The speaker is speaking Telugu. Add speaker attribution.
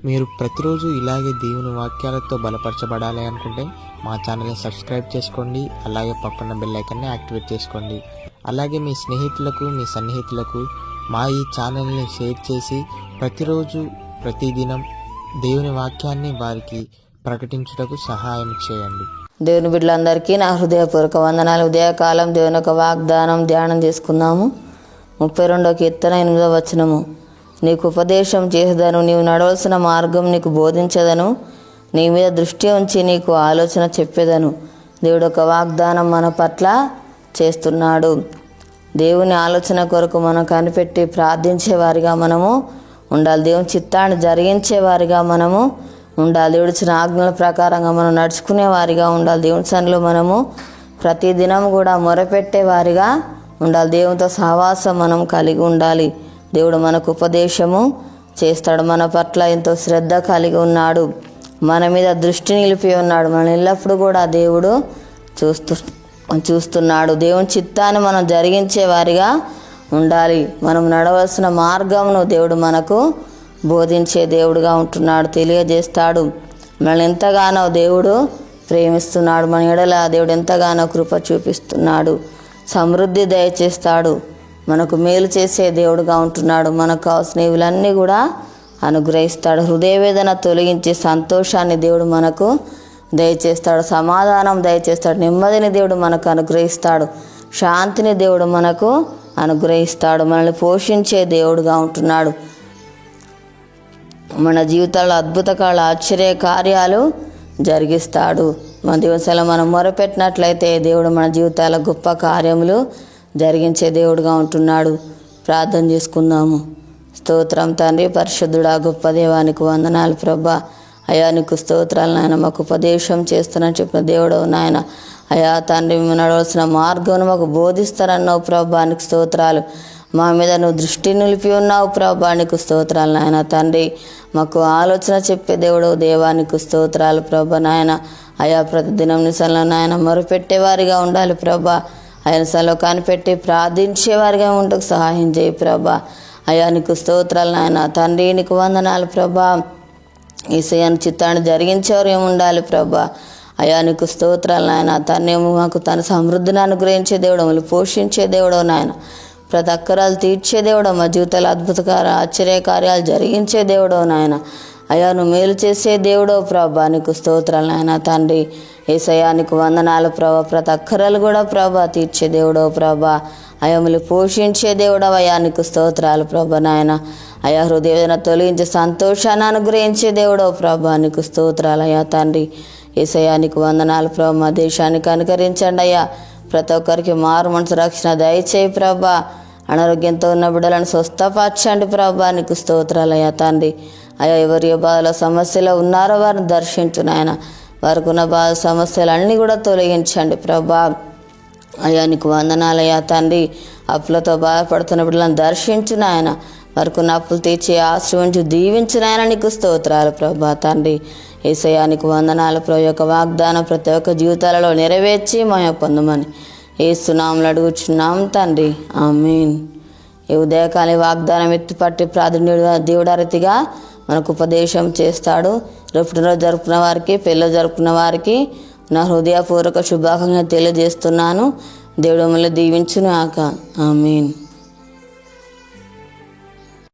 Speaker 1: మీరు ప్రతిరోజు ఇలాగే దేవుని వాక్యాలతో బలపరచబడాలి అనుకుంటే మా ఛానల్ని సబ్స్క్రైబ్ చేసుకోండి. అలాగే పక్కన బెల్ ఐకాన్ని యాక్టివేట్ చేసుకోండి. అలాగే మీ స్నేహితులకు, మీ సన్నిహితులకు మా ఈ ఛానల్ని షేర్ చేసి ప్రతిరోజు ప్రతిదినం దేవుని వాక్యాన్ని వారికి ప్రకటించుటకు సహాయం చేయండి.
Speaker 2: దేవుని బిడ్డలందరికీ నా హృదయపూర్వక వందనాలు. ఉదయకాలం దేవుని యొక్క వాగ్దానం ధ్యానం చేసుకుందాము. 32వ కీర్తన 8వ వచనము. నీకు ఉపదేశం చేసేదను, నీవు నడవలసిన మార్గం నీకు బోధించదను, నీ మీద దృష్టి ఉంచి నీకు ఆలోచన చెప్పేదను. దేవుడు ఒక వాగ్దానం మన పట్ల చేస్తున్నాడు. దేవుని ఆలోచన కొరకు మనం కనిపెట్టి ప్రార్థించేవారిగా మనము ఉండాలి. దేవుని చిత్తాన్ని జరిగించేవారిగా మనము ఉండాలి. దేవుడు ఇచ్చిన ఆజ్ఞల ప్రకారంగా మనం నడుచుకునే వారిగా ఉండాలి. దేవుని సన్నిధిలో మనము ప్రతిదినం కూడా మొరపెట్టే వారిగా ఉండాలి. దేవునితో సహవాసం మనం కలిగి ఉండాలి. దేవుడు మనకు ఉపదేశము చేస్తాడు. మన పట్ల ఎంతో శ్రద్ధ కలిగి ఉన్నాడు. మన మీద దృష్టి నిలిపి ఉన్నాడు. మనం ఎల్లప్పుడూ కూడా దేవుడు చూస్తున్నాడు. దేవుని చిత్తాన్ని మనం జరిగించే వారిగా ఉండాలి. మనం నడవలసిన మార్గమును దేవుడు మనకు బోధించే దేవుడుగా ఉంటున్నాడు, తెలియజేస్తాడు. మనల్ని ఎంతగానో దేవుడు ప్రేమిస్తున్నాడు. మన ఎడల దేవుడు ఎంతగానో కృప చూపిస్తున్నాడు. సమృద్ధి దయచేస్తాడు. మనకు మేలు చేసే దేవుడుగా ఉంటున్నాడు. మనకు కావాల్సిన ఇవులన్నీ కూడా అనుగ్రహిస్తాడు. హృదయవేదన తొలగించి సంతోషాన్ని దేవుడు మనకు దయచేస్తాడు. సమాధానం దయచేస్తాడు. నెమ్మదిని దేవుడు మనకు అనుగ్రహిస్తాడు. శాంతిని దేవుడు మనకు అనుగ్రహిస్తాడు. మనల్ని పోషించే దేవుడుగా ఉంటున్నాడు. మన జీవితాల్లో అద్భుతకాల ఆశ్చర్య కార్యాలు జరిగిస్తాడు. మన దివసాల మనం మొరపెట్టినట్లయితే దేవుడు మన జీవితాల గొప్ప కార్యములు జరిగించే దేవుడుగా ఉంటున్నాడు. ప్రార్థన చేసుకుందాము. స్తోత్రం తండ్రి, పరిశుద్ధుడా, గొప్ప దేవానికి వందనాలు ప్రభా. అయా నీకు స్తోత్రాలు నాయన. మాకు ఉపదేశం చేస్తానని చెప్పిన దేవుడు నాయన. అయా తండ్రి, మేము నడవలసిన మార్గం మాకు బోధిస్తారన్నావు ప్రభా, నీకు స్తోత్రాలు. మా మీద నువ్వు దృష్టి నిలిపి ఉన్నావు ప్రభా, నీకు స్తోత్రాలు నాయన. తండ్రి, మాకు ఆలోచన చెప్పే దేవుడు దేవానికి స్తోత్రాలు ప్రభా నాయన. అయా ప్రతిదినం నిసంలో నాయన మొరపెట్టేవారిగా ఉండాలి ప్రభా. ఆయన సలో కనిపెట్టి ప్రార్థించేవారిగా ఉండకు సహాయం చేయి ప్రభా. అయా నీకు స్తోత్రాలు నాయన. తండ్రి, నీకు వందనాలు ప్రభా. ఈసయాన్ని చిత్తాన్ని జరిగించేవారు ఏమి ఉండాలి ప్రభా. అయా నీకు స్తోత్రాలు నాయన. తనేమో మాకు తన సమృద్ధిని అనుగ్రహించే దేవుడు, మళ్ళీ పోషించే దేవుడు నాయన. ప్రతి అక్కరాలు తీర్చే దేవుడు, మా జీవితాలు అద్భుతకార ఆశ్చర్యకార్యాలు జరిగించే దేవుడు నాయన. అయా నువ్వు మేలు చేసే దేవుడో ప్రభా, నీకు స్తోత్రాలు నాయన. తండ్రి యేసయ్యా నీకు వందనాలు ప్రభా. ప్రతి అక్కరాలు కూడా ప్రభా తీర్చే దేవుడో ప్రభా. అయా మళ్ళీ పోషించే దేవుడు అయ్యా, నీకు స్తోత్రాలు ప్రభా నాయన. అయా హృదయవేదన తొలగించి సంతోషాన్ని అనుగ్రహించే దేవుడో ప్రభా, నీకు స్తోత్రాలు అయ్యా. తండ్రి యేసయ్యా నీకు వందనాలు ప్రభా. మా దేశానికి అనుకరించండి అయ్యా. ప్రతి ఒక్కరికి మారు మనసు రక్షణ దయచేయి ప్రభా. అనారోగ్యంతో ఉన్న బిడ్డలను స్వస్థపరచండి ప్రభా, నీకు స్తోత్రాలు అయ్యా. తండ్రి అయ్యా ఎవరి బాధల సమస్యలో ఉన్నారో వారిని దర్శించు నాయన. వారికి ఉన్న బాధ సమస్యలు అన్నీ కూడా తొలగించండి ప్రభా. అయ్యా నీకు వందనాలయ్యా. తండ్రి అప్పులతో బాధపడుతున్న బిడ్డలను దర్శించు నాయన. వారికి ఉన్న అప్పులు తీర్చి ఆశ్రయించు దీవించు నాయన, నీకు స్తోత్రాలు ప్రభా. తండ్రి యేసయ్యా నీకు వందనాలు ప్రభు. యొక్క వాగ్దానం ప్రతి ఒక్క జీవితాలలో నెరవేర్చి మహిమ పొందమని యేసు నామములో అడుగుచున్నాం తండ్రి, ఆమేన్. ఈ ఉదయకాల వాగ్దానం ఎత్తుపట్టి ప్రార్థన దేవుడా రీతిగా మనకు ఉపదేశం చేస్తాడు. పుట్టినరోజు జరుపుకున్న వారికి, పెళ్ళి జరుపుకున్న వారికి నా హృదయపూర్వక శుభాకాంక్షలు తెలియజేస్తున్నాను. దేవుడు మిమ్మల్ని దీవించును గాక, ఆమేన్.